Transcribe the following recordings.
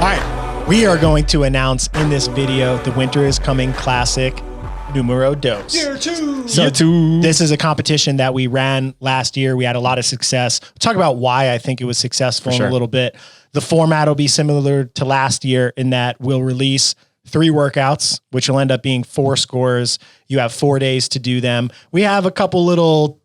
right, we are going to announce in this video the Winter is Coming Classic numero dos. Year two. So this is a competition that we ran last year. We had a lot of success. We'll talk about why I think it was successful in a little bit. The format will be similar to last year in that we'll release 3 workouts, which will end up being 4 scores. You have 4 days to do them. We have a couple little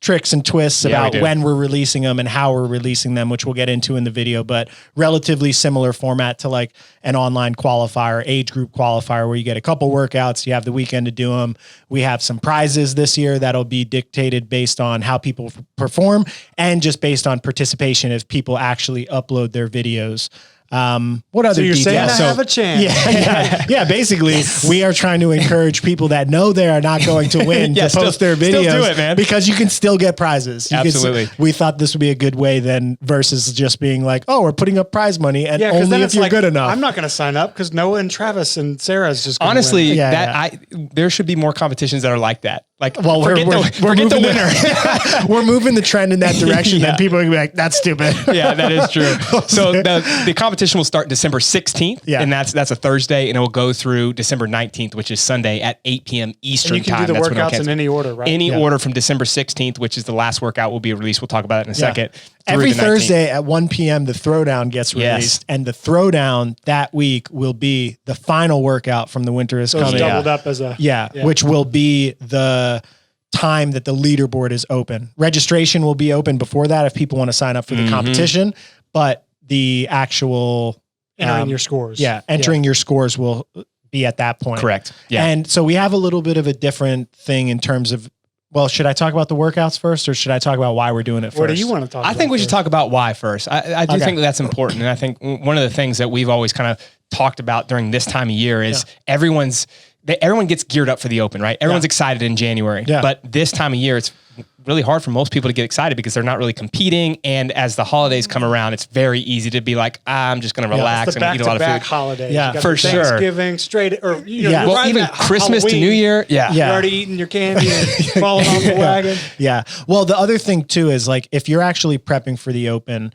tricks and twists about when we're releasing them and how we're releasing them, which we'll get into in the video, but relatively similar format to like an online qualifier, age group qualifier, where you get a couple workouts, you have the weekend to do them. We have some prizes this year that'll be dictated based on how people perform and just based on participation if people actually upload their videos. What other so you're details? saying I have a chance. Yeah. Basically, we are trying to encourage people that know they are not going to win to post their videos. Still do it, man. Because you can still get prizes. Absolutely. We thought this would be a good way then versus just being like, oh, we're putting up prize money and Yeah, only if you're good enough. I'm not going to sign up because Noah and Travis and Sarah is just honestly, win. there should be more competitions that are like that. Like, well, forget the winner. We're moving the trend in that direction, and people are gonna be like, "That's stupid." Yeah, that is true. So the competition will start December 16th, and that's a Thursday, and it will go through December 19th, which is Sunday at 8 p.m. Eastern and you can time. do the workouts in any order, right? Any order from December 16th, which is the last workout will be released. We'll talk about it in a second. Every Thursday at 1 p.m. the throwdown gets released, and the throwdown that week will be the final workout from the Winter is Coming. It's doubled up as a which will be the time that the leaderboard is open. Registration will be open before that if people want to sign up for the competition, but the actual entering your scores. Entering your scores will be at that point. Correct. Yeah. And so we have a little bit of a different thing in terms of, well, should I talk about the workouts first or should I talk about why we're doing it first? What do you want to talk about? I think we should talk about why first. I do think that's important. And I think one of the things that we've always kind of talked about during this time of year is everyone gets geared up for the open, right? Everyone's excited in January, but this time of year, it's really hard for most people to get excited because they're not really competing. And as the holidays come around, it's very easy to be like, I'm just going to relax and eat a lot of food. Holidays. Yeah, for sure. Thanksgiving, straight, or well, even Christmas to New Year. You're already eating your candy and falling off the wagon. Yeah. Well, the other thing too is like, if you're actually prepping for the open,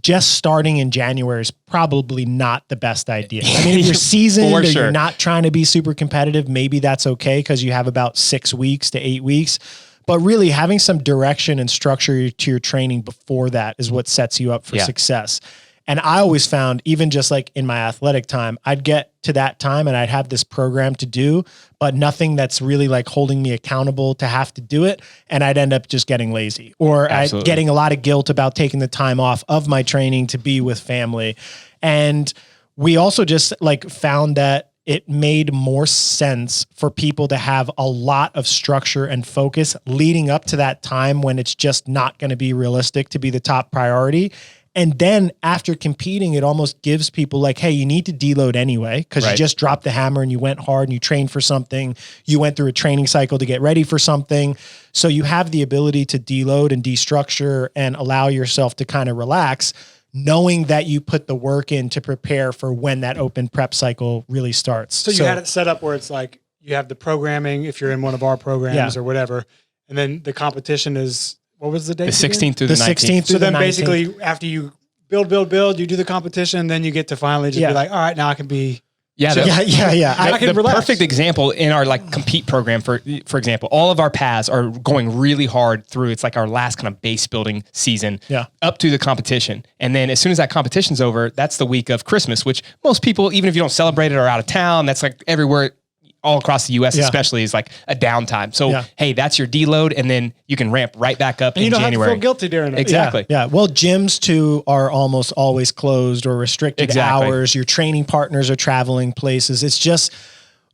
just starting in January is probably not the best idea. I mean, if you're seasoned or you're not trying to be super competitive, maybe that's okay because you have about 6 weeks to 8 weeks. But really having some direction and structure to your training before that is what sets you up for success. And I always found, even just like in my athletic time, I'd get to that time and I'd have this program to do, but nothing that's really like holding me accountable to have to do it. And I'd end up just getting lazy or getting a lot of guilt about taking the time off of my training to be with family. And we also just like found that it made more sense for people to have a lot of structure and focus leading up to that time when it's just not going to be realistic to be the top priority. And then after competing, it almost gives people like, hey, you need to deload anyway, because you just dropped the hammer and you went hard and you trained for something. You went through a training cycle to get ready for something. So you have the ability to deload and destructure and allow yourself to kind of relax, knowing that you put the work in to prepare for when that open prep cycle really starts. So you had it set up where it's like you have the programming if you're in one of our programs or whatever, and then the competition is, what was the date? The 16th through the 19th. So then basically after you build, you do the competition, then you get to finally just be like, all right, now I can be. I can relax. Perfect example in our like compete program, for example, all of our paths are going really hard through. It's like our last kind of base building season up to the competition. And then as soon as that competition's over, that's the week of Christmas, which most people, even if you don't celebrate it, are out of town. That's like everywhere, all across the US especially, is like a downtime. So, hey, that's your deload, and then you can ramp right back up in January. And you don't have to feel guilty during it. Exactly. Yeah. Well, gyms too are almost always closed or restricted hours. Your training partners are traveling places. It's just,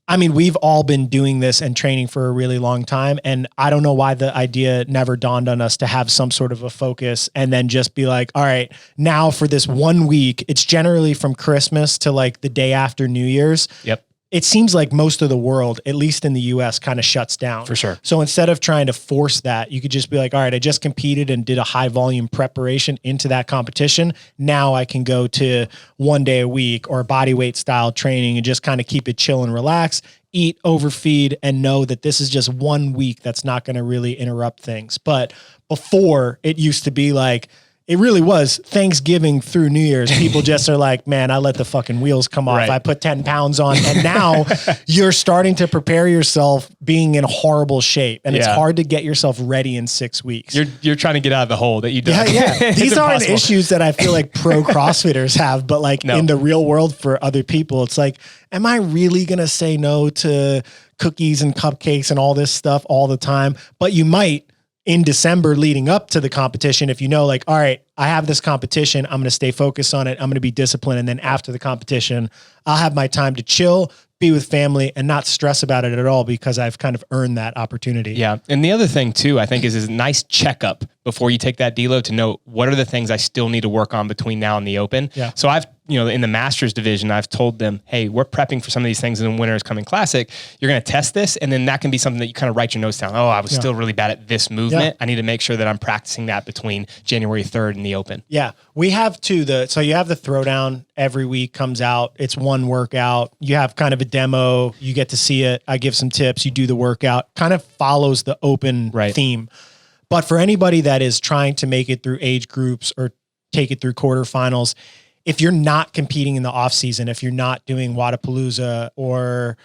I mean, we've all been doing this and training for a really long time. And I don't know why the idea never dawned on us to have some sort of a focus and then just be like, all right, now for this 1 week, it's generally from Christmas to like the day after New Year's. Yep. It seems like most of the world, at least in the US, kind of shuts down. For sure. So instead of trying to force that, you could just be like, all right, I just competed and did a high volume preparation into that competition. Now I can go to 1 day a week or body weight style training and just kind of keep it chill and relax, eat, overfeed, and know that this is just 1 week that's not going to really interrupt things. But before, it used to be like, it really was Thanksgiving through New Year's. People just are like, man, I let the fucking wheels come off. I put 10 pounds on. And now you're starting to prepare yourself being in horrible shape. And it's hard to get yourself ready in 6 weeks. You're trying to get out of the hole that you dug. Yeah. These aren't issues that I feel like pro CrossFitters have, but like in the real world for other people, it's like, am I really going to say no to cookies and cupcakes and all this stuff all the time? But you might in December leading up to the competition, if you know, like, all right, I have this competition, I'm going to stay focused on it. I'm going to be disciplined. And then after the competition, I'll have my time to chill, be with family, and not stress about it at all because I've kind of earned that opportunity. Yeah. And the other thing too, I think is a nice checkup before you take that deload to know what are the things I still need to work on between now and the open. Yeah. So I've, in the masters division, I've told them, hey, we're prepping for some of these things in the Winter is Coming Classic. You're going to test this. And then that can be something that you kind of write your notes down. Oh, I was still really bad at this movement. Yeah. I need to make sure that I'm practicing that between January 3rd and the open. Yeah. We have so you have the throwdown every week comes out. It's one workout. You have kind of a demo. You get to see it. I give some tips. You do the workout. Kind of follows the open theme. But for anybody that is trying to make it through age groups or take it through quarterfinals, if you're not competing in the off season, if you're not doing Wadapalooza or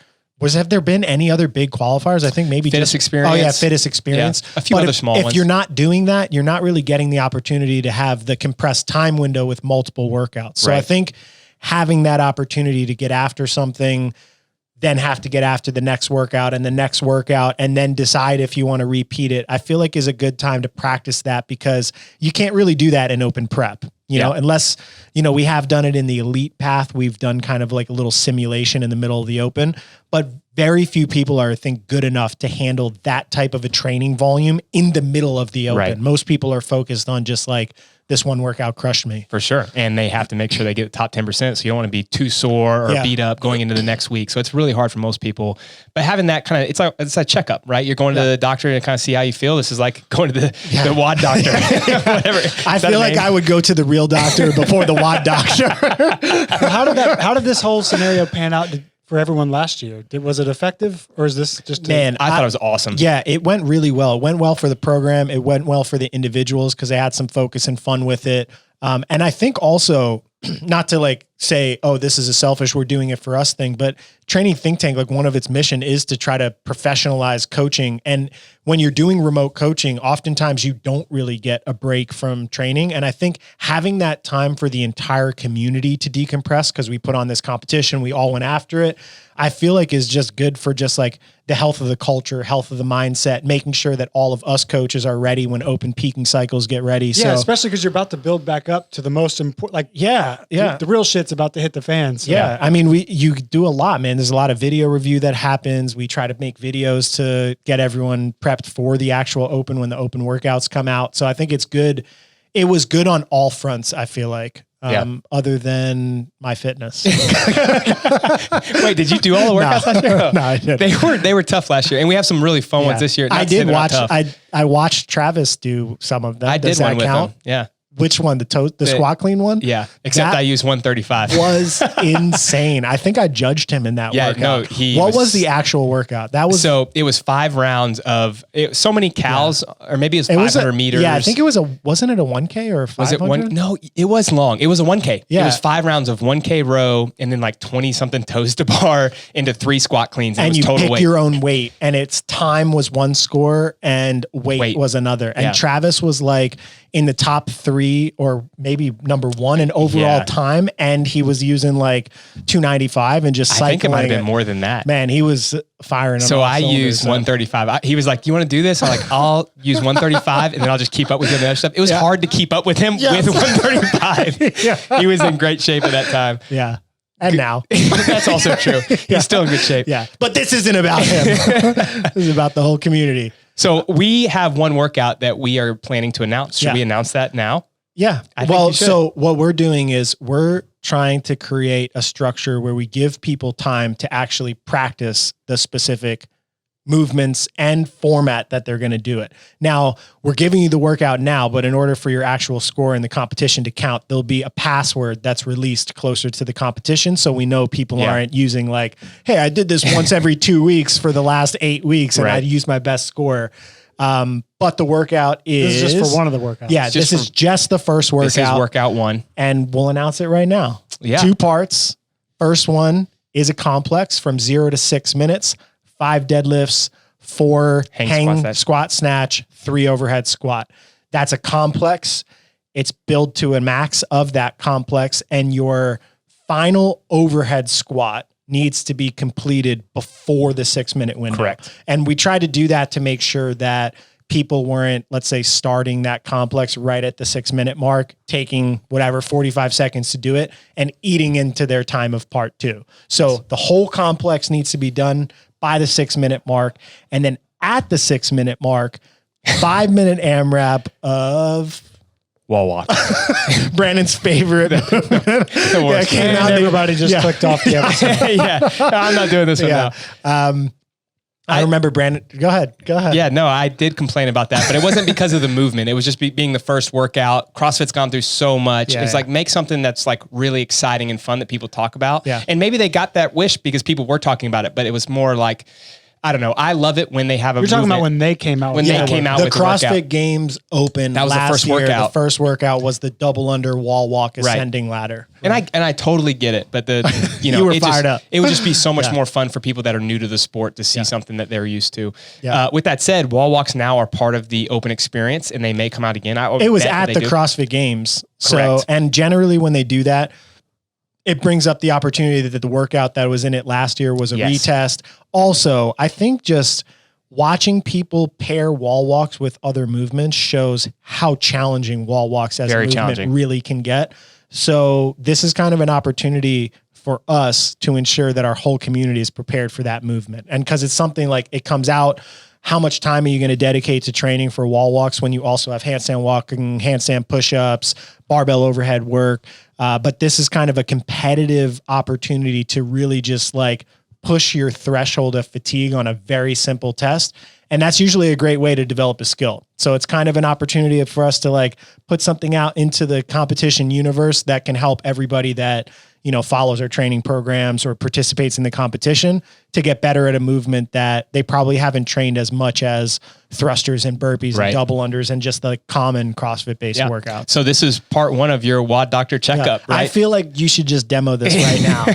have there been any other big qualifiers? I think maybe Fittest Experience. Oh yeah. Fittest Experience. Yeah. A few other small ones. If you're not doing that, you're not really getting the opportunity to have the compressed time window with multiple workouts. So I think having that opportunity to get after something, then have to get after the next workout and the next workout and then decide if you want to repeat it, I feel like is a good time to practice that because you can't really do that in open prep, unless, we have done it in the elite path. We've done kind of like a little simulation in the middle of the open, but very few people are, I think, good enough to handle that type of a training volume in the middle of the open. Right. Most people are focused on just like, this one workout crushed me. For sure. And they have to make sure they get the top 10%. So you don't want to be too sore or beat up going into the next week. So it's really hard for most people. But having that kind of, it's a checkup, right? You're going to the doctor to kind of see how you feel. This is like going to the WOD doctor. Whatever. I feel like I would go to the real doctor before the WOD doctor. How did this whole scenario pan out for everyone last year? Was it effective or is this just... I thought it was awesome. Yeah, it went really well. It went well for the program. It went well for the individuals because they had some focus and fun with it. And I think also, not to like say, oh, this is a selfish, we're doing it for us thing, but Training Think Tank, like one of its mission is to try to professionalize coaching. And when you're doing remote coaching, oftentimes you don't really get a break from training. And I think having that time for the entire community to decompress, because we put on this competition, we all went after it, I feel like is just good for just like the health of the culture, health of the mindset, making sure that all of us coaches are ready when open peaking cycles get ready. Yeah, especially because you're about to build back up to the most important, like, the real shit's about to hit the fans. Yeah. I mean, you do a lot, man. There's a lot of video review that happens. We try to make videos to get everyone prepped for the actual open when the open workouts come out. So I think it's good. It was good on all fronts, I feel like. Other than my fitness. Wait, did you do all the workouts last year? No, I didn't. They were tough last year, and we have some really fun ones this year. I did watch. I watched Travis do some of them. I did one with him. Yeah. Which one? The squat clean one? Yeah. Except I used 135. Was insane. I think I judged him in that workout. What was the actual workout? So it was 5 rounds of so many cals, or maybe it was 500 meters. Yeah, I think it was wasn't it a 1K or 500? Was it one? No, it was long. It was a 1K. Yeah. It was 5 rounds of 1K row and then like 20 something toes to bar into 3 squat cleans. And it was you total pick weight. your own weight, and its time was one score and weight was another. And Travis was like in the top 3 or maybe number 1 in overall time. And he was using like 295 and just cycling. I think it might have been more than that. Man, he was firing. So I used 135. He was like, "You want to do this?" I'm like, "I'll use 135 and then I'll just keep up with the other stuff." It was hard to keep up with him with 135. He was in great shape at that time. Yeah. And now. That's also true. He's still in good shape. Yeah. But this isn't about him. This is about the whole community. So we have one workout that we are planning to announce. Should we announce that now? Yeah. So what we're doing is we're trying to create a structure where we give people time to actually practice the specific movements and format that they're going to do it. Now, we're giving you the workout now, but in order for your actual score in the competition to count, there'll be a password that's released closer to the competition. So we know people aren't using like, hey, I did this once every 2 weeks for the last 8 weeks and I used my best score. but the workout is this is just for one of the workouts. Yeah, this is just the first workout. This is workout 1. And we'll announce it right now. Yeah. 2 parts. First one is a complex from 0 to 6 minutes, 5 deadlifts, 4 hang squat snatch, 3 overhead squat. That's a complex. It's built to a max of that complex, and your final overhead squat needs to be completed before the 6-minute window. Correct. And we try to do that to make sure that people weren't, let's say, starting that complex right at the 6-minute mark, taking whatever 45 seconds to do it and eating into their time of part 2. So the whole complex needs to be done by the 6-minute mark. And then at the 6-minute mark, 5-minute AMRAP of wall walk. Brandon's favorite. Everybody just clicked off the episode. Yeah, I'm not doing this one now. I remember Brandon. Go ahead. Yeah, no, I did complain about that, but it wasn't because of the movement. It was just being the first workout. CrossFit's gone through so much. It's like, make something that's like really exciting and fun that people talk about. Yeah. And maybe they got that wish because people were talking about it, but it was more like, I don't know. I love it when they have a You're talking about when they came out. When they came out the with CrossFit Games Open. That was last the first year. workout. The first workout was the double under wall walk ascending ladder. And I totally get it, but you were fired up. It would just be so much more fun for people that are new to the sport to see something that they're used to. Yeah. With that said, wall walks now are part of the open experience, and they may come out again. It was at the CrossFit Games. So, and generally when they do that, it brings up the opportunity that the workout that was in it last year was a retest. Also, I think just watching people pair wall walks with other movements shows how challenging wall walks as a movement really can get. So this is kind of an opportunity for us to ensure that our whole community is prepared for that movement. And because it's something like it comes out, how much time are you going to dedicate to training for wall walks when you also have handstand walking, handstand push-ups, barbell overhead work? But this is kind of a competitive opportunity to really just like push your threshold of fatigue on a very simple test. And that's usually a great way to develop a skill. So it's kind of an opportunity for us to like put something out into the competition universe that can help everybody that, you know, follows our training programs or participates in the competition to get better at a movement that they probably haven't trained as much as thrusters and burpees and double unders and just the common CrossFit based workouts. So this is part 1 of your WOD Doctor checkup, right? I feel like you should just demo this right now.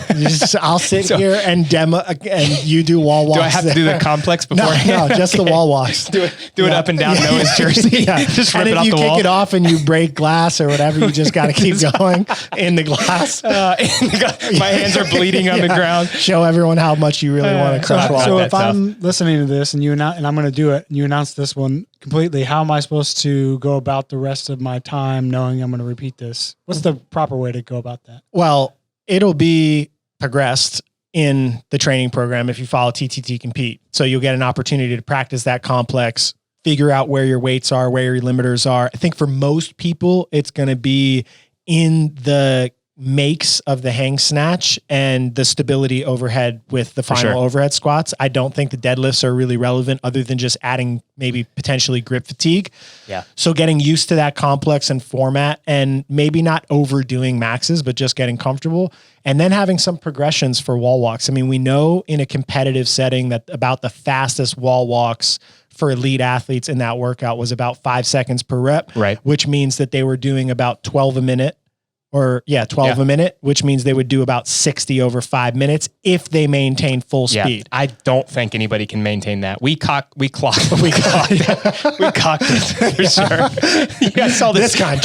I'll sit here and demo and you do wall walks. Do I have to do the complex beforehand? No, just the wall walks. Do it up and down Noah's jersey. Just rip it off the wall. And if you kick it off and you break glass or whatever, you just got to keep going in the glass. My hands are bleeding on the ground. Show everyone how much you really want to crush wall. So if I'm listening to this and and I'm going to do it, and you announce this one completely, how am I supposed to go about the rest of my time knowing I'm going to repeat this? What's the proper way to go about that? Well, it'll be progressed in the training program if you follow TTT Compete. So you'll get an opportunity to practice that complex, figure out where your weights are, where your limiters are. I think for most people, it's going to be in the makes of the hang snatch and the stability overhead with the final overhead squats. I don't think the deadlifts are really relevant other than just adding maybe potentially grip fatigue. Yeah. So getting used to that complex and format and maybe not overdoing maxes, but just getting comfortable and then having some progressions for wall walks. I mean, we know in a competitive setting that about the fastest wall walks for elite athletes in that workout was about 5 seconds per rep, which means that they were doing about 12 a minute. Or 12 a minute, which means they would do about 60 over 5 minutes if they maintain full speed. I don't think anybody can maintain that. We cocked it for sure. You guys saw this kind.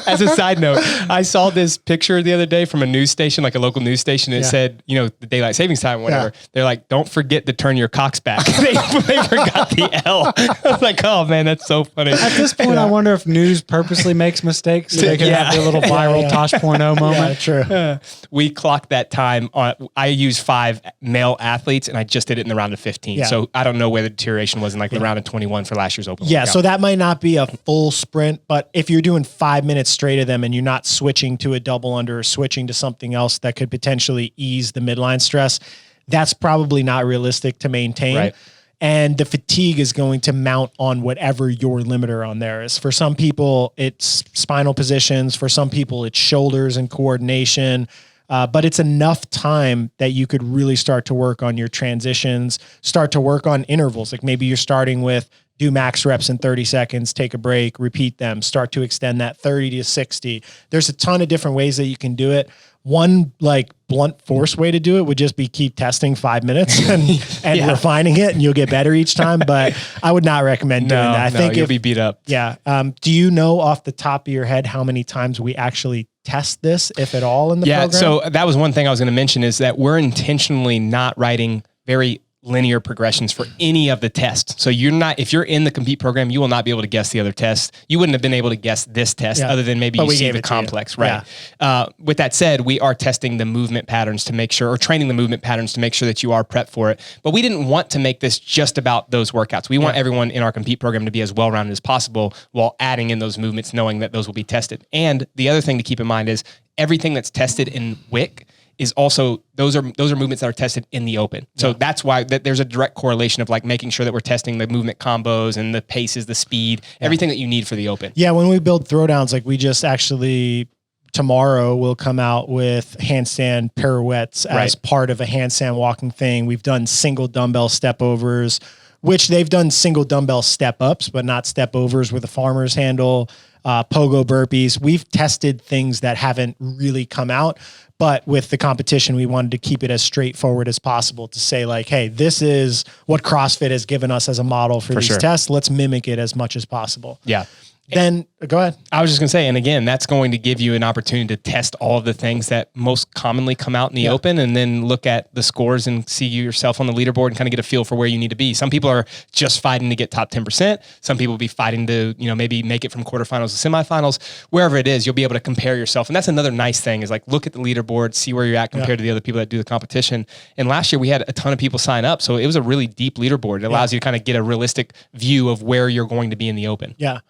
As a side note, I saw this picture the other day from a news station, like a local news station. It said, you know, the daylight savings time, whatever. They're like, don't forget to turn your cocks back. they forgot the L. I was like, oh man, that's so funny. At this point, I wonder if news purposely makes mistakes so they can have their little viral Tosh.0 moment. True. We clocked that time on, I used 5 male athletes and I just did it in the round of 15. So I don't know where the deterioration was in like the round of 21 for last year's open workout. So that might not be a full sprint, but if you're doing 5 minutes straight of them and you're not switching to a double under or switching to something else that could potentially ease the midline stress, that's probably not realistic to maintain. And the fatigue is going to mount on whatever your limiter on there is. For some people, it's spinal positions. For some people, it's shoulders and coordination. But it's enough time that you could really start to work on your transitions, start to work on intervals. Like maybe you're starting with do max reps in 30 seconds, take a break, repeat them, start to extend that 30 to 60. There's a ton of different ways that you can do it. One like blunt force way to do it would just be keep testing 5 minutes and refining it, and you'll get better each time. But I would not recommend doing that. I think you'll be beat up. Yeah. Do you know off the top of your head how many times we actually test this, if at all, in the program? So that was one thing I was going to mention, is that we're intentionally not writing very linear progressions for any of the tests. So if you're in the compete program, you will not be able to guess the other tests. You wouldn't have been able to guess this test other than maybe you see the complex, right? Yeah. With that said, we are testing the movement patterns to make sure, or training the movement patterns to make sure that you are prepped for it. But we didn't want to make this just about those workouts. We want everyone in our compete program to be as well-rounded as possible while adding in those movements, knowing that those will be tested. And the other thing to keep in mind is everything that's tested in WIC is also, those are movements that are tested in the open. So that's why there's a direct correlation of like making sure that we're testing the movement combos and the paces, the speed, everything that you need for the open. Yeah. When we build throwdowns, like we just actually tomorrow we'll come out with handstand pirouettes as part of a handstand walking thing. We've done single dumbbell step overs, which they've done single dumbbell step ups, but not step overs with a farmer's handle, pogo burpees. We've tested things that haven't really come out. But with the competition, we wanted to keep it as straightforward as possible to say like, hey, this is what CrossFit has given us as a model for these tests. Let's mimic it as much as possible. Yeah. Then go ahead. I was just going to say, and again, that's going to give you an opportunity to test all of the things that most commonly come out in the open, and then look at the scores and see yourself on the leaderboard and kind of get a feel for where you need to be. Some people are just fighting to get top 10%. Some people will be fighting to, maybe make it from quarterfinals to semifinals. Wherever it is, you'll be able to compare yourself. And that's another nice thing, is like, look at the leaderboard, see where you're at compared to the other people that do the competition. And last year we had a ton of people sign up. So it was a really deep leaderboard. It allows you to kind of get a realistic view of where you're going to be in the open. Yeah.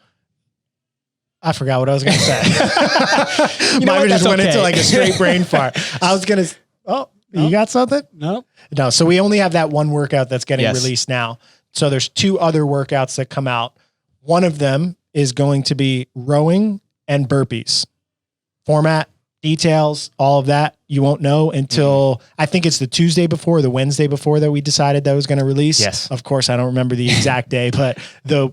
I forgot what I was going to say. Mine just went into like a straight brain fart. I was going to, you got something? No. So we only have that one workout that's getting released now. So there's 2 other workouts that come out. One of them is going to be rowing and burpees. Format, details, all of that, you won't know until I think it's the Tuesday before, the Wednesday before that we decided that was going to release. Yes. Of course, I don't remember the exact day, but the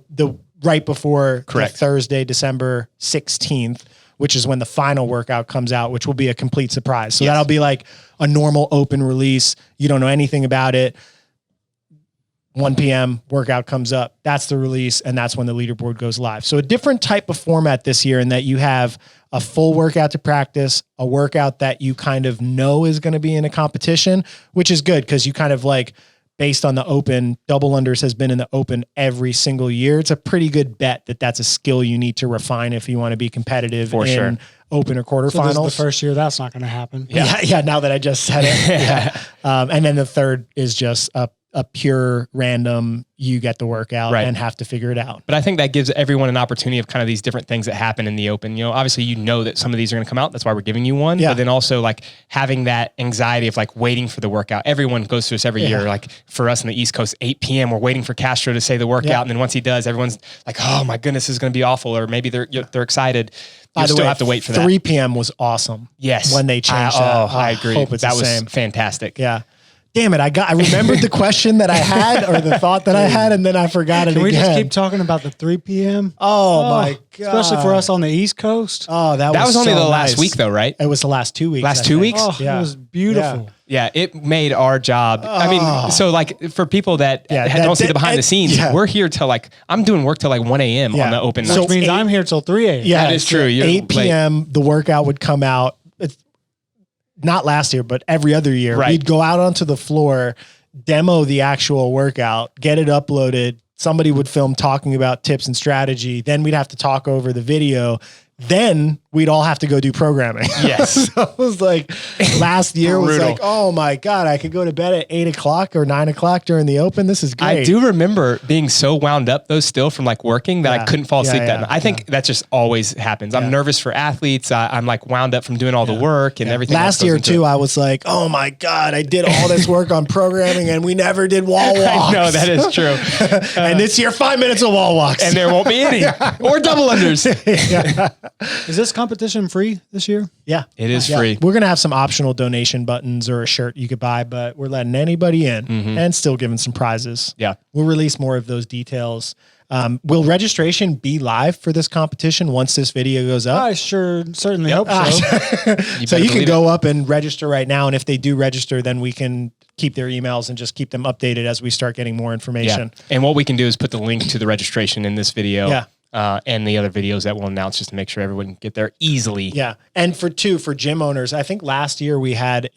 right before Thursday, December 16th, which is when the final workout comes out, which will be a complete surprise. So that'll be like a normal open release. You don't know anything about it. 1 p.m. workout comes up. That's the release. And that's when the leaderboard goes live. So a different type of format this year, in that you have a full workout to practice, a workout that you kind of know is going to be in a competition, which is good because you kind of like, based on the open, double unders has been in the open every single year. It's a pretty good bet that that's a skill you need to refine if you want to be competitive in open or quarterfinals. So this is the first year that's not going to happen. Yeah. Now that I just said it. And then the third is just a pure random, you get the workout and have to figure it out. But I think that gives everyone an opportunity of kind of these different things that happen in the open. Obviously that some of these are going to come out. That's why we're giving you one. But then also like having that anxiety of like waiting for the workout. Everyone goes through this every year. Like for us in the East Coast, 8 p.m. we're waiting for Castro to say the workout. And then once he does, everyone's like, oh my goodness, this is going to be awful. Or maybe they're excited. You still have to wait for that. 3 p.m. was awesome. Yes. When they changed that. I agree. Hope it's that the was same. Fantastic. Yeah. Damn it. I remembered the question that I had, or the thought that I had, and then I forgot it again. Can we just keep talking about the 3 p.m.? Oh my God. Especially for us on the East Coast. Oh, that was only so the nice. last week though, right? It was the last 2 weeks. Last 2 weeks? Oh, it was beautiful. Yeah, it made our job. I mean, so like for people that don't see the behind the scenes, we're here till like, I'm doing work till like 1 a.m. on the open. Which means I'm here till 3 a.m. Yeah, that is true. You're 8 p.m. the workout would come out. It's not last year, but every other year. Right. We'd go out onto the floor, demo the actual workout, get it uploaded. Somebody would film talking about tips and strategy. Then we'd have to talk over the video. Then we'd all have to go do programming. Yes. So it was like last year was like, oh my God, I could go to bed at 8 o'clock or 9 o'clock during the open. This is great. I do remember being so wound up though still from like working that I couldn't fall asleep that night. I think that just always happens. I'm nervous for athletes. I'm like wound up from doing all the work and everything. Last year too, I was like, oh my God, I did all this work on programming and we never did wall walks. No, that is true. And this year, 5 minutes of wall walks. And there won't be any or double unders. Is this competition free this year? Yeah. It is free. We're going to have some optional donation buttons or a shirt you could buy, but we're letting anybody in and still giving some prizes. Yeah. We'll release more of those details Will registration be live for this competition once this video goes up? I certainly hope so. So you can go up and register right now. And if they do register, then we can keep their emails and just keep them updated as we start getting more information. Yeah. And what we can do is put the link to the registration in this video. Yeah. And the other videos that we'll announce just to make sure everyone can get there easily. Yeah. And for gym owners, I think last year we had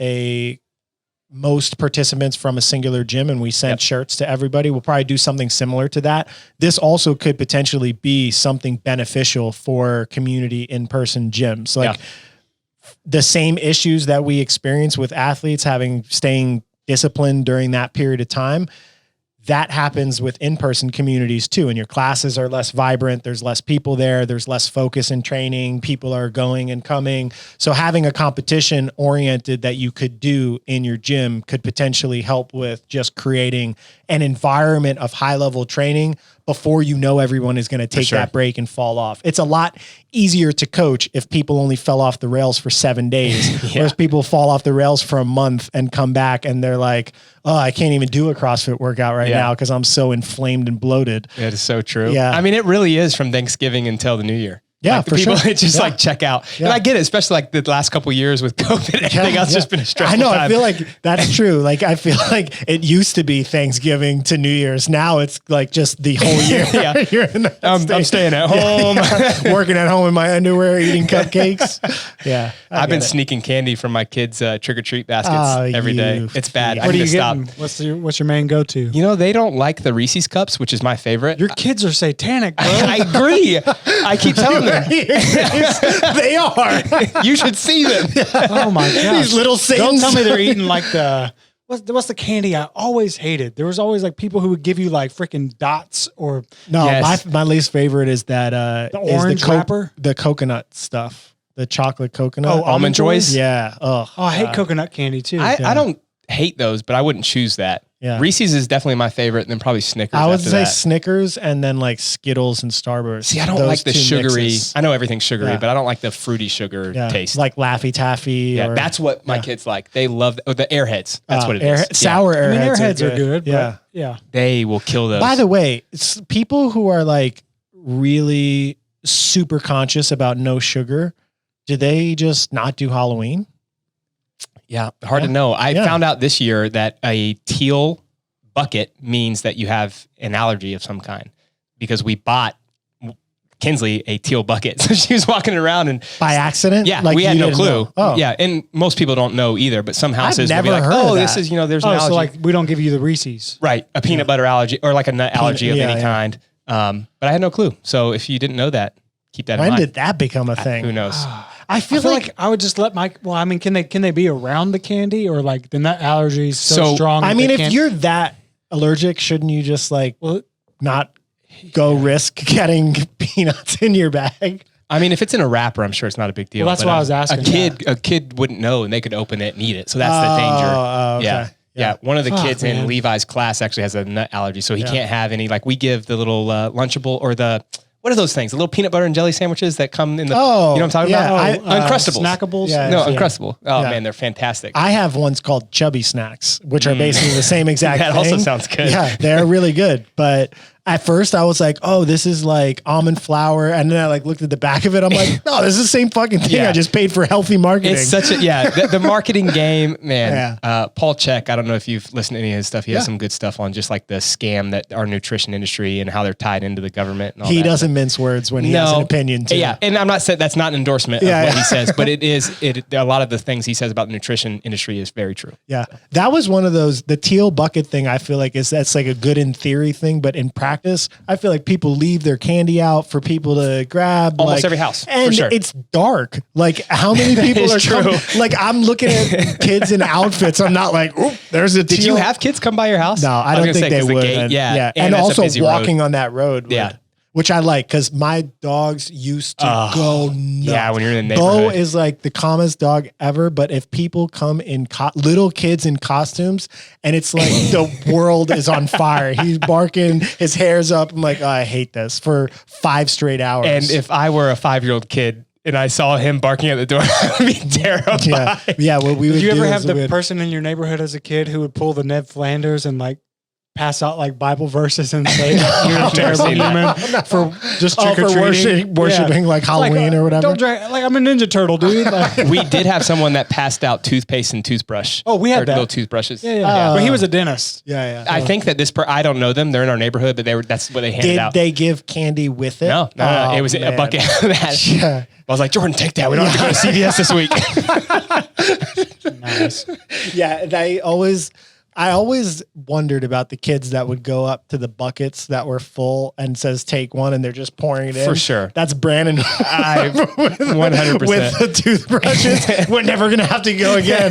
most participants from a singular gym and we sent shirts to everybody. We'll probably do something similar to that. This also could potentially be something beneficial for community in-person gyms. Like the same issues that we experience with athletes staying disciplined during that period of time, that happens with in-person communities too. And your classes are less vibrant. There's less people there. There's less focus in training. People are going and coming. So having a competition oriented that you could do in your gym could potentially help with just creating an environment of high level training before you know everyone is going to take that break and fall off. It's a lot easier to coach if people only fell off the rails for 7 days, whereas people fall off the rails for a month and come back and they're like, oh, I can't even do a CrossFit workout right now because I'm so inflamed and bloated. It is so true. Yeah. I mean, it really is from Thanksgiving until the new year. Yeah, like for people sure. just like check out. And I get it, especially like the last couple of years with COVID. Everything else just been a stressful I know. time. I feel like that's true. Like I feel like it used to be Thanksgiving to New Year's. Now it's like just the whole year. I'm staying at home, working at home in my underwear, eating cupcakes. Yeah, I've been sneaking candy from my kids' trick or treat baskets every day. It's bad. What are you getting? What's your main go to? You know, they don't like the Reese's cups, which is my favorite. Your kids are satanic, bro. I agree. I keep telling them. They are. You should see them. Oh my gosh. These little Satans. Don't tell me they're eating like what's the candy I always hated? There was always like people who would give you like freaking dots or my least favorite is that the orange wrapper, the coconut stuff, the chocolate coconut. Oh, Almond Joys. Yeah. Oh, I hate coconut candy too. I don't hate those, but I wouldn't choose that. Yeah. Reese's is definitely my favorite, and then probably Snickers. I would say Snickers and then like Skittles and Starburst. See, I don't like the sugary. Mixes. I know everything's sugary, but I don't like the fruity sugar taste. Like Laffy Taffy. Yeah, that's what my kids like. They love the Airheads. That's what it is. Sour Airheads. I mean, Airheads are good. Yeah. They will kill those. By the way, it's people who are like really super conscious about no sugar, do they just not do Halloween? Yeah, hard to know. I found out this year that a teal bucket means that you have an allergy of some kind because we bought Kinsley a teal bucket. So she was walking around and by accident. Yeah. Like we had no clue. Know. Oh. Yeah. And most people don't know either, but some houses I've will never be like, heard oh, of this that. is, there's an allergy. So like we don't give you the Reese's. Right. A peanut butter allergy or like a nut allergy of any kind. But I had no clue. So if you didn't know that, keep that in mind. When did that become a thing? Who knows? I feel like I would just let can they be around the candy or like the nut allergy is so strong? I mean, if you're that allergic, shouldn't you just not go risk getting peanuts in your bag? I mean, if it's in a wrapper, I'm sure it's not a big deal. Well, that's why I was asking. A kid wouldn't know and they could open it and eat it. So that's the danger. Oh, okay. Yeah. One of the kids in Levi's class actually has a nut allergy. So he can't have any, like we give the little Lunchable or what are those things? The little peanut butter and jelly sandwiches that come in the, you know what I'm talking about? Uncrustables. Snackables? Uncrustable. Oh man, they're fantastic. I have ones called Chubby Snacks, which are basically the same exact thing. That also sounds good. Yeah, they're really good. But at first I was like, oh, this is like almond flour. And then I looked at the back of it. I'm like, no, this is the same fucking thing. I just paid for healthy marketing. It's such a, the marketing game, man. Paul Check, I don't know if you've listened to any of his stuff. He has some good stuff on just like the scam that our nutrition industry and how they're tied into the government. And all he doesn't mince words when he has an opinion too. Yeah. And I'm not saying that's not an endorsement of what he says, but a lot of the things he says about the nutrition industry is very true. Yeah. That was one of those, the teal bucket thing, I feel like that's like a good in theory thing, but in practice, I feel like people leave their candy out for people to grab. Almost every house, and for sure. It's dark. Like how many people are coming? Like I'm looking at kids in outfits. I'm not like, oh, there's a teal. Did you have kids come by your house? No, I don't think they would. And also walking on that road. Which I like because my dogs used to go nuts. Yeah, when you're in the neighborhood. Bo is like the calmest dog ever, but if people come in little kids in costumes and it's like the world is on fire, he's barking, his hair's up. I'm like, oh, I hate this for 5 straight hours. And if I were a 5-year-old kid and I saw him barking at the door, I would be terrified. Yeah. What we would Did you do ever have the person in your neighborhood as a kid who would pull the Ned Flanders and like pass out like Bible verses and say you're a terrible human for just trick or treating, worshiping like Halloween or whatever. Don't drag, like I'm a Ninja Turtle, dude. Like, we did have someone that passed out toothpaste and toothbrush. Oh, we had that. Little toothbrushes. Yeah. But he was a dentist. Yeah. I think that I don't know them. They're in our neighborhood, but that's what they handed out. Did they give candy with it? No. It was a bucket of that. Yeah. I was like, Jordan, take that. We don't have to go to CVS this week. Nice. Yeah. I always wondered about the kids that would go up to the buckets that were full and says, take one, and they're just pouring it in. For sure. That's Brandon. 100%. With the toothbrushes. We're never going to have to go again.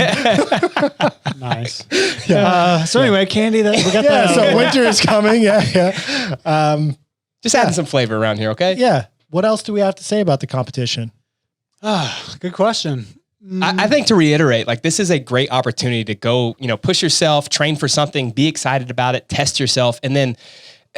Nice. Yeah. So anyway, candy, we got that. So winter is coming. Yeah. Just adding some flavor around here, okay? Yeah. What else do we have to say about the competition? Good question. I think to reiterate, like this is a great opportunity to go, push yourself, train for something, be excited about it, test yourself, and then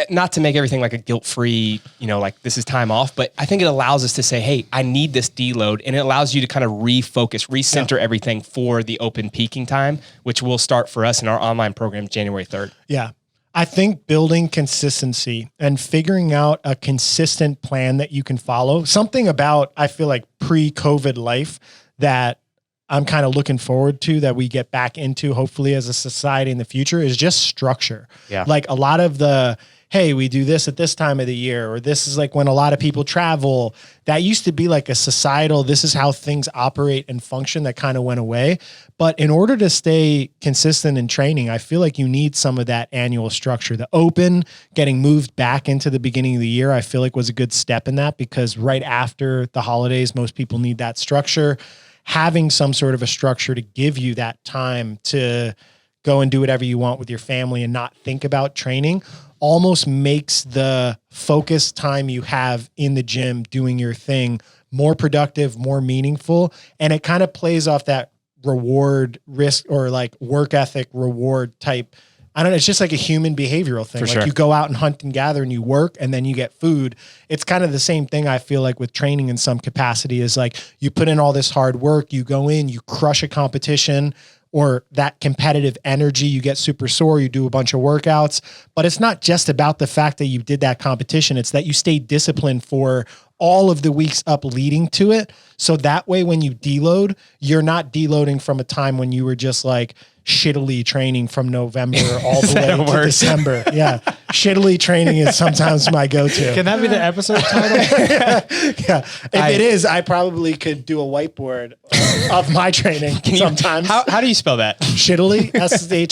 not to make everything like a guilt-free, like this is time off, but I think it allows us to say, hey, I need this deload, and it allows you to kind of refocus, recenter everything for the open peaking time, which will start for us in our online program January 3rd. Yeah. I think building consistency and figuring out a consistent plan that you can follow, something about, I feel like pre-COVID life that I'm kind of looking forward to that we get back into hopefully as a society in the future is just structure. Yeah. Like a lot of the, hey, we do this at this time of the year, or this is like when a lot of people travel. That used to be like a societal, this is how things operate and function, that kind of went away. But in order to stay consistent in training, I feel like you need some of that annual structure. The open getting moved back into the beginning of the year, I feel like was a good step in that, because right after the holidays, most people need that structure. Having some sort of a structure to give you that time to go and do whatever you want with your family and not think about training almost makes the focus time you have in the gym doing your thing more productive, more meaningful. And it kind of plays off that reward risk or like work ethic reward type. I don't know. It's just like a human behavioral thing. For like sure. You go out and hunt and gather and you work and then you get food. It's kind of the same thing. I feel like with training in some capacity is like you put in all this hard work, you go in, you crush a competition or that competitive energy, you get super sore, you do a bunch of workouts, but it's not just about the fact that you did that competition. It's that you stay disciplined for all of the weeks up leading to it. So that way, when you deload, you're not deloading from a time when you were just like shittily training from November all the way to December. Yeah. Shittily training is sometimes my go-to. Can that be the episode title? Yeah. If it is, I probably could do a whiteboard of my training sometimes. How do you spell that? Shittily, SHITTILY,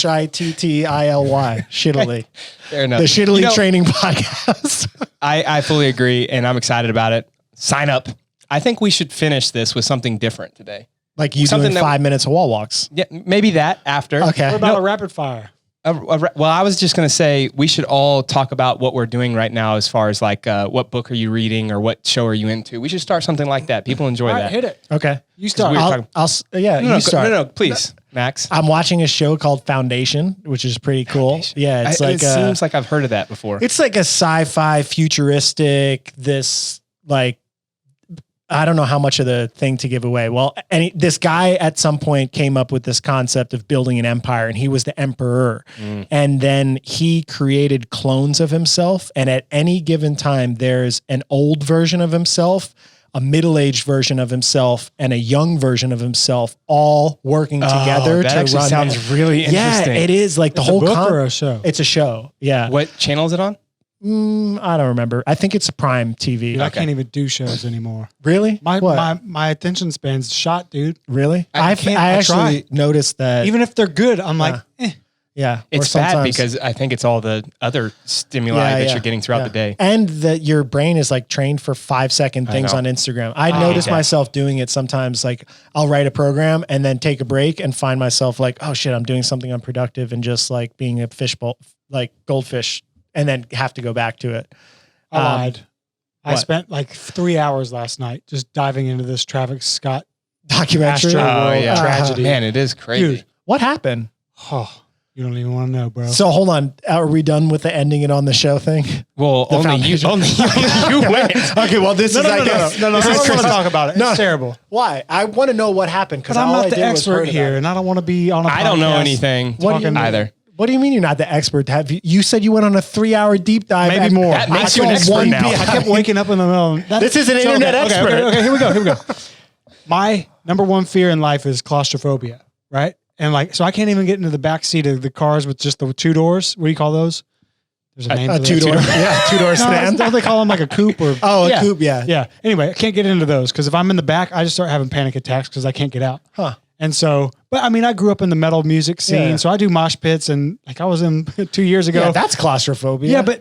shittily. Fair enough. The Shittily Training Podcast. I fully agree, and I'm excited about it. Sign up. I think we should finish this with something different today. Like you doing 5 minutes of wall walks. Yeah, maybe that after. Okay. What about a rapid fire? Well, I was just going to say we should all talk about what we're doing right now as far as like what book are you reading or what show are you into. We should start something like that. People enjoy that. Hit it. Okay. You start. You start. No, please, Max. I'm watching a show called Foundation, which is pretty cool. Yeah, it's it seems like I've heard of that before. It's like a sci-fi futuristic, I don't know how much of the thing to give away. Well, this guy at some point came up with this concept of building an empire, and he was the emperor. And then he created clones of himself. And at any given time, there's an old version of himself, a middle-aged version of himself, and a young version of himself, all working together that to actually run. Sounds really interesting. Yeah, it is like the whole book or a show. It's a show. Yeah. What channel is it on? I don't remember. I think it's Prime TV. Dude, I can't even do shows anymore. Really? My attention span's shot, dude. Really? I actually noticed that. Even if they're good, I'm like, Yeah. It's bad because I think it's all the other stimuli that you're getting throughout the day. And that your brain is like trained for 5-second things on Instagram. I notice myself doing it sometimes. Like I'll write a program and then take a break and find myself like, oh shit, I'm doing something unproductive and just like being a fishbowl, like goldfish, and then have to go back to it. I lied. I spent like 3 hours last night just diving into this Travis Scott documentary. Astroworld tragedy. Man, it is crazy. Dude, what happened? Oh, you don't even want to know, bro. So hold on. Are we done with the ending it on the show thing? Well, only you went. Okay, well, this is, I guess. No, I don't want to talk about it. It's terrible. Why? I want to know what happened. Because I'm not the expert here, and I don't want to be on a podcast. I don't know anything either. What do you mean you're not the expert? You said you went on a 3-hour deep dive? Maybe more. That makes you an expert now. I kept waking up in the middle. This is an internet expert. Okay, here we go. My number one fear in life is claustrophobia, right? And so I can't even get into the back seat of the cars with just the 2 doors. What do you call those? There's a name for 2-door. Yeah, 2-door stand. Don't they call them like a coupe or? A coupe. Yeah. Yeah. Anyway, I can't get into those because if I'm in the back, I just start having panic attacks because I can't get out. Huh. And so, but I mean, I grew up in the metal music scene, so I do mosh pits, and like I was in 2 years ago. Yeah, that's claustrophobia. Yeah, but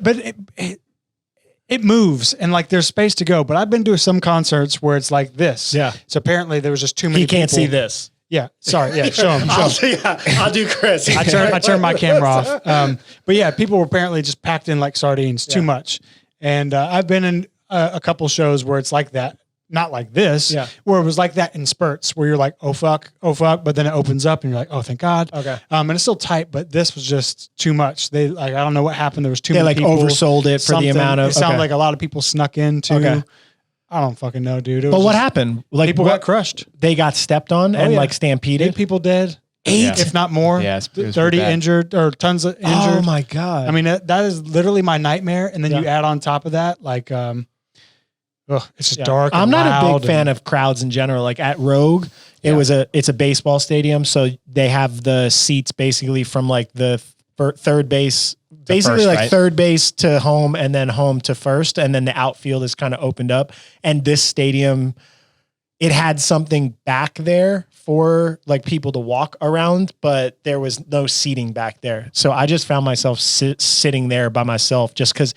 it moves and like there's space to go. But I've been to some concerts where it's like this. Yeah. So apparently there was just too many. He can't people. See this. Yeah. Sorry. Yeah. Show him. I'll do Chris. I turned my camera off. But yeah, people were apparently just packed in like sardines, too much. And I've been in a couple shows where it's like that. Not like this, where it was like that in spurts where you're like, oh fuck, but then it opens up and you're like, oh, thank God. Okay. And it's still tight, but this was just too much. They I don't know what happened. There was too many people. They oversold it for the amount of. It sounded like a lot of people snuck in too. Okay. I don't fucking know, dude. But what happened? Like people got crushed. They got stepped on and like stampeded. 8 people dead. 8, if not more. Yeah, 30 injured or tons of injured. Oh my God. I mean, that is literally my nightmare. And then you add on top of that, like, it's just dark. I'm not a big fan of crowds in general. Like at Rogue, it's a baseball stadium, so they have the seats basically from like the third base, basically first, like right? Third base to home, and then home to first, and then the outfield is kind of opened up. And this stadium, it had something back there for like people to walk around, but there was no seating back there. So I just found myself sitting there by myself just because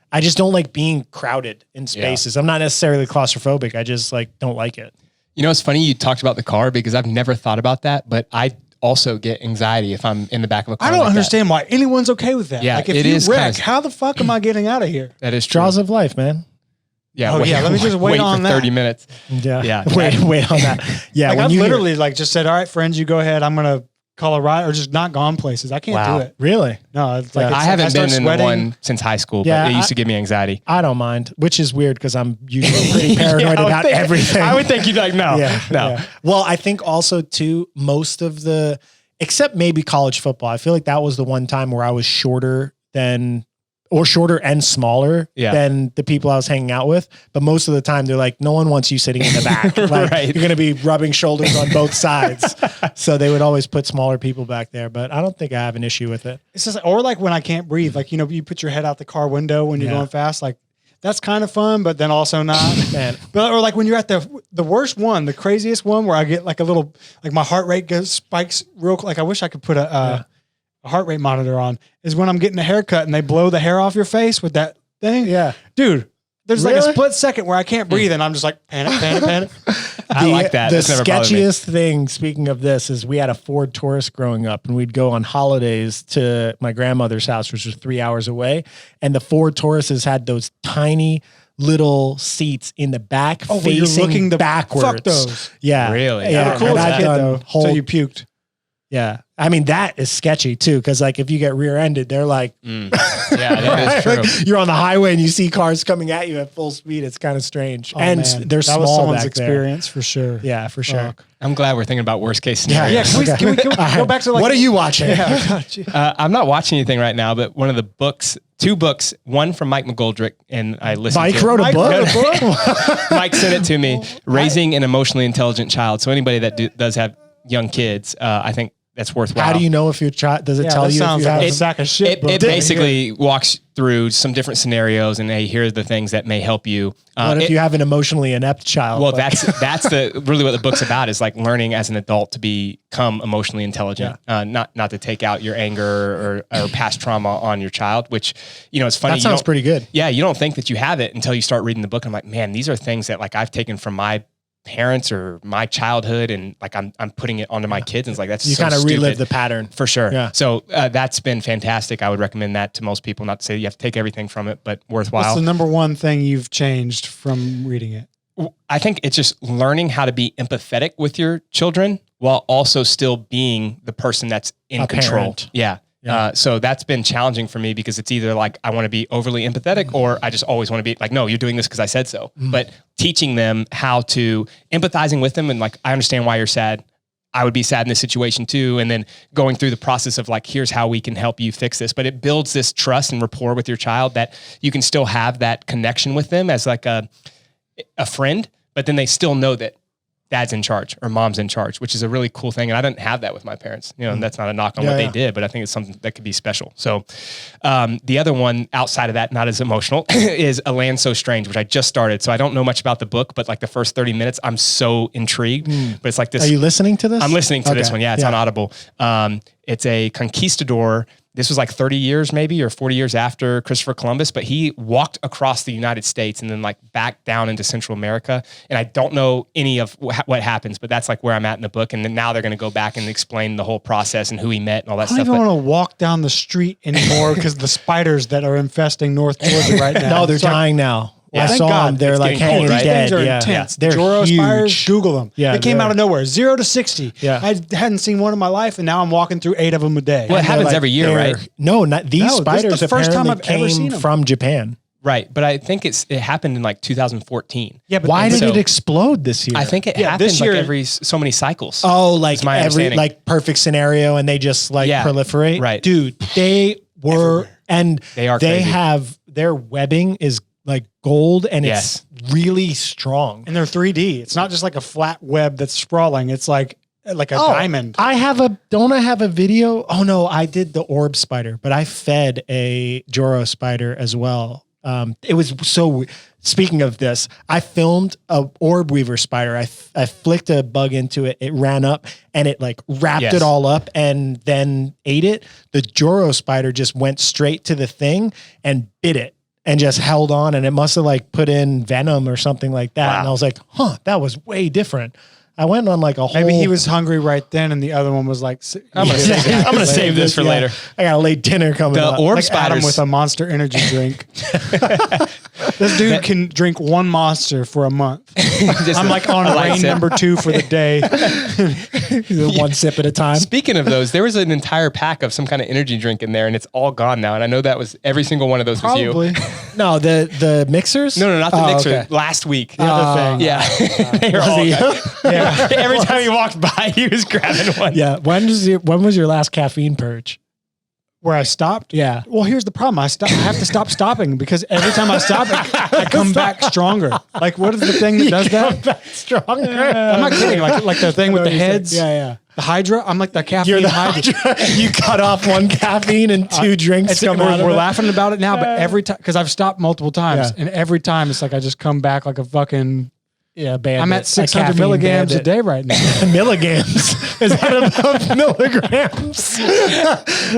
I just don't like being crowded in spaces. Yeah. I'm not necessarily claustrophobic. I just like don't like it. You know, it's funny you talked about the car because I've never thought about that, but I also get anxiety if I'm in the back of a car. I don't understand why anyone's okay with that. Yeah, like if you wreck, how the fuck am I getting out of here? That is true. Jaws of life, man. Yeah. Let me just wait on for that. 30 minutes. Yeah. Wait on that. Yeah. Like I've literally like just said, all right, friends, you go ahead. I'm going to call a ride or just not gone places. I can't do it. Really? No, it's like I haven't been in one since high school, but it used to give me anxiety. I don't mind, which is weird because I'm usually pretty paranoid about everything. I would think you'd like, no. Well, I think also too, most of except maybe college football, I feel like that was the one time where I was shorter and smaller than the people I was hanging out with. But most of the time they're like, no one wants you sitting in the back. Like, right. You're going to be rubbing shoulders on both sides. So they would always put smaller people back there, but I don't think I have an issue with it. It's just, or like when I can't breathe, like, you know, you put your head out the car window when you're going fast, like that's kind of fun, but then also not. Man. But, or like when you're at the worst one, the craziest one where I get like a little, like my heart rate spikes real, like I wish I could put a heart rate monitor on, is when I'm getting a haircut and they blow the hair off your face with that thing. Yeah. Dude, there's like a split second where I can't breathe and I'm just like panic. I like that. The sketchiest thing, speaking of this, is we had a Ford Taurus growing up and we'd go on holidays to my grandmother's house, which was 3 hours away. And the Ford Tauruses had those tiny little seats in the back facing looking backwards. Fuck those. Yeah. Really? Yeah. Cool. So you puked. Yeah. I mean, that is sketchy too. Cause like if you get rear-ended, they're like, yeah, that is true. Like, you're on the highway and you see cars coming at you at full speed. It's kind of strange. Oh, and man. they're that small was someone's back experience there. For sure. Yeah, for sure. I'm glad we're thinking about worst case scenario. Yeah. Can we go back to like, what are you watching? I'm not watching anything right now, but one of the books, 2 books, one from Mike McGoldrick, and I listened Mike to wrote a book? Mike sent it to me, Raising an Emotionally Intelligent Child. So anybody that does have young kids, I think that's worthwhile. How do you know if your child, does it tell you if you have a sack of shit? It basically walks through some different scenarios and hey, here are the things that may help you. What if you have an emotionally inept child? Well, that's really what the book's about, is like learning as an adult to become emotionally intelligent, not to take out your anger or past trauma on your child, which, you know, it's funny. That sounds pretty good. Yeah. You don't think that you have it until you start reading the book. I'm like, man, these are things that like I've taken from my parents or my childhood and like I'm putting it onto my kids, and it's like, that's you so kind of stupid. relive the pattern for sure. Yeah. So that's been fantastic. I would recommend that to most people. Not to say you have to take everything from it, but worthwhile. What's the number one thing you've changed from reading it? I think it's just learning how to be empathetic with your children while also still being the person that's in control. Parent. Yeah. So that's been challenging for me because it's either like I want to be overly empathetic or I just always want to be like, no, you're doing this because I said so. But teaching them how to empathizing with them and like, I understand why you're sad. I would be sad in this situation too. And then going through the process of like, here's how we can help you fix this. But it builds this trust and rapport with your child that you can still have that connection with them as like a friend, but then they still know that dad's in charge or mom's in charge, which is a really cool thing. And I didn't have that with my parents, and that's not a knock on what they did, but I think it's something that could be special. So the other one outside of that, not as emotional, is A Land So Strange, which I just started. So I don't know much about the book, but like the first 30 minutes, I'm so intrigued. But it's like this. Are you listening to this? I'm listening to this one. Yeah, it's on Audible. It's a conquistador. This was like 30 years maybe or 40 years after Christopher Columbus, but he walked across the United States and then like back down into Central America. And I don't know any of what happens, but that's like where I'm at in the book. And then now they're going to go back and explain the whole process and who he met and all that stuff. I don't even want to walk down the street anymore because the spiders that are infesting North Georgia right now. No, they're dying now. Yeah. I saw them. They're like hanging these dead. Things are intense. They're Joro huge. spiders, Google them. Yeah, they came out of nowhere, 0 to 60. Yeah. I hadn't seen one in my life, and now I'm walking through 8 of them a day. Well, it happens every year, right? No, not these spiders. This is the first time I've ever seen came them. from Japan. Right. But I think it happened in like 2014. Yeah, but why did it explode this year? I think it happened this year, like every so many cycles. Oh, like my every understanding. like perfect scenario, and they just like proliferate. Right. Dude, they were Everywhere. and They are they crazy. have their webbing is like gold and it's really strong. and they're 3D. It's not just like a flat web that's sprawling. It's like a diamond. I have a video? Oh no, I did the orb spider, but I fed a Joro spider as well. It was so. Speaking of this, I filmed a orb weaver spider. I flicked a bug into it. It ran up and it like wrapped it all up and then ate it. The Joro spider just went straight to the thing and bit it and just held on. And it must have like put in venom or something like that. Wow. And I was like, that was way different. I went on like a whole. Maybe he was hungry right then, and the other one was like, I'm gonna save this for later. I got a late dinner coming up. The orb like Adam spiders with a Monster Energy drink. This dude can drink one Monster for a month. I'm like on lane number 2 for the day. One sip at a time. Speaking of those, there was an entire pack of some kind of energy drink in there, and it's all gone now. And I know that was every single one of those Probably. was you. No, the mixers? No, not the mixer. Okay. Last week. The other thing. Yeah. They were all gone. Every time he walked by, he was grabbing one. Yeah. When was your last caffeine purge? Where I stopped? Yeah. Well, here's the problem. I have to stop stopping because every time I stop, I come back stronger. Like, what is the thing that does that? Come back stronger. I'm not kidding. Like the thing with the heads. Yeah. The Hydra. I'm like the caffeine You're the Hydra. You cut off one caffeine and 2 drinks come out of We're it. laughing about it now, but every time, because I've stopped multiple times, Yeah. and every time it's like I just come back like a fucking. Yeah, bandit. I'm at 600 milligrams a day right now. Milligrams. Is that above milligrams?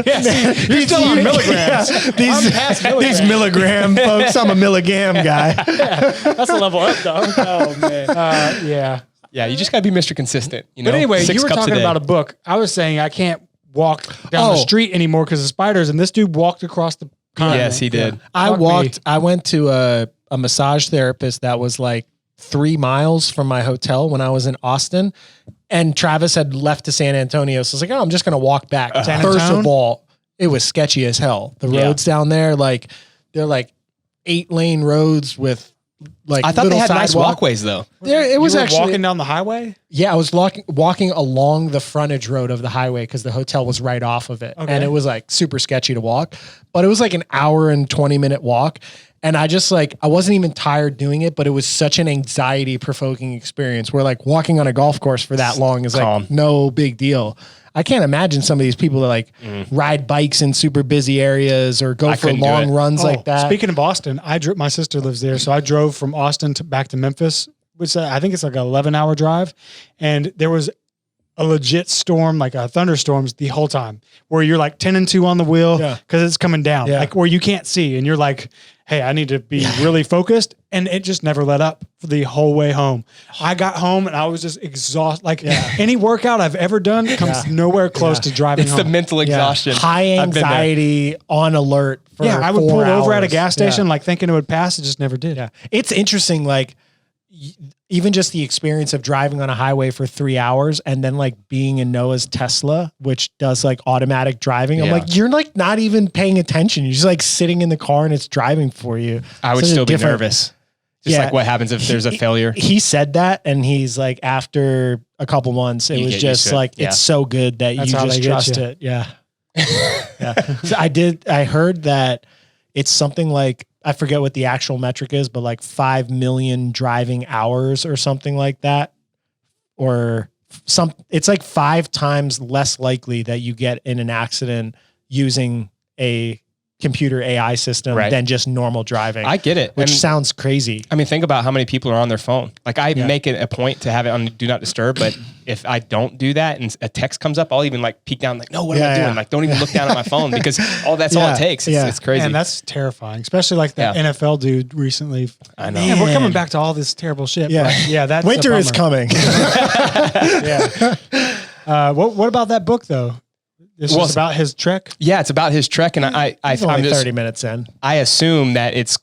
Yes. You're still on milligrams. Yeah. I'm past milligrams. These milligram folks, I'm a milligram guy. That's a level up, dog. Oh, man. Yeah. Yeah, you just got to be Mr. Consistent. But anyway, 6 you were cups talking a day. about a book. I was saying I can't walk down the street anymore because of spiders, and this dude walked across the continent. Yes, he did. I Fuck walked. me. I went to a massage therapist that was like 3 miles from my hotel when I was in Austin, and Travis had left to San Antonio. So I was like, I'm just going to walk back. San First Antone? of all, it was sketchy as hell. The roads down there, like they're like 8-lane roads with like I thought they little had nice sidewalk. walkways though. There, it was You were actually walking down the highway. Yeah, I was walking along the frontage road of the highway because the hotel was right off of it. Okay. And it was like super sketchy to walk, but it was like an hour and 20-minute walk. And I just like, I wasn't even tired doing it, but it was such an anxiety provoking experience where like walking on a golf course for that long is Calm. like no big deal. I can't imagine some of these people that like ride bikes in super busy areas or go for couldn't do long it. runs like that. Speaking of Boston, my sister lives there, so I drove from Austin back to Memphis, which I think it's like an 11-hour drive, and there was a legit storm, like thunderstorms the whole time, where you're like 10 and 2 on the wheel because it's coming down, like where you can't see, and you're like, hey, I need to be really focused, and it just never let up for the whole way home. I got home and I was just exhausted. Like any workout I've ever done comes nowhere close to driving It's home. the mental exhaustion. High I've been there. anxiety, on alert for I would 4 pull over at a hours. gas station like thinking it would pass. It just never did. Yeah. It's interesting, like even just the experience of driving on a highway for 3 hours and then like being in Noah's Tesla, which does like automatic driving. I'm Yeah. like, you're like not even paying attention. You're just like sitting in the car and it's driving for you. I would Such a still be different- nervous. Just like what happens if there's a failure. He said that, and he's like, after a couple months, it was just like, it's so good that you just trust it. Yeah. Yeah. So I heard that it's something like, I forget what the actual metric is, but like 5 million driving hours or something like that. Or it's like 5 times less likely that you get in an accident using a computer AI system than just normal driving. I get it. Which sounds crazy. I mean, think about how many people are on their phone. Like I make it a point to have it on do not disturb, but if I don't do that and a text comes up, I'll even like peek down like, no, what am I doing? Like, don't even look down at my phone because that's all it takes. It's crazy. And that's terrifering, especially like that NFL dude recently. I know. Man, we're coming back to all this terrible shit. Yeah. That's winter is coming. What about that book though? This was about his trek? Yeah, it's about his trek. And I'm only 30 minutes in. I assume that it's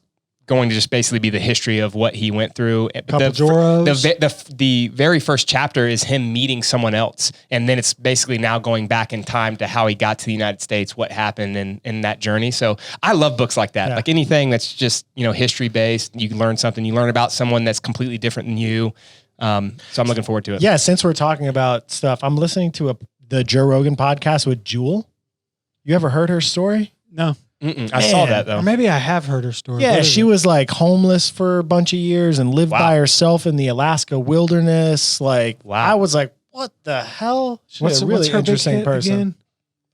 going to just basically be the history of what he went through. The very first chapter is him meeting someone else. And then it's basically now going back in time to how he got to the United States, what happened in that journey. So I love books like that. Like anything that's just, history based, you can learn something, you learn about someone that's completely different than you. So I'm looking forward to it. Yeah. Since we're talking about stuff, I'm listening to the Joe Rogan podcast with Jewel. You ever heard her story? No. I saw that though. Or maybe I have heard her story. Yeah, she was like homeless for a bunch of years and lived by herself in the Alaska wilderness. Like, I was like, what the hell? She's a really interesting person. Again?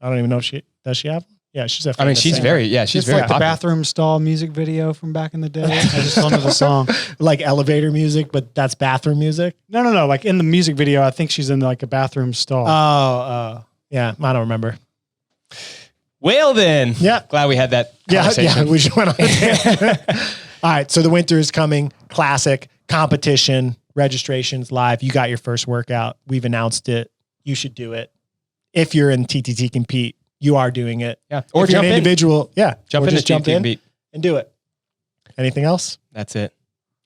I don't even know if does she have? Yeah, she's a famous she's singer. she's very like popular. The bathroom stall music video from back in the day. I just don't know the song. Like elevator music, but that's bathroom music? No. Like in the music video, I think she's in like a bathroom stall. Oh, yeah. I don't remember. Well then. Yeah. Glad we had that conversation. Yeah, we just went on. All right. So the winter is coming. Classic competition, registrations live. You got your first workout. We've announced it. You should do it. If you're in TTT Compete, you are doing it. Yeah. Or if you're an individual, jump in and do it. Anything else? That's it.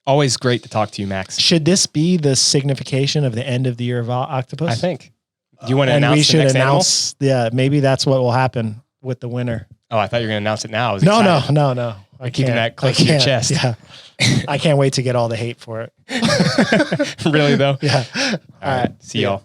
Always great to talk to you, Max. Should this be the signification of the end of the year of Octopus? I think. Do you want to announce the next animal? Yeah, maybe that's what will happen with the winner. Oh, I thought you were going to announce it now. No. I'm keeping that close to your chest. Yeah. I can't wait to get all the hate for it. Really though? Yeah. All right. See y'all.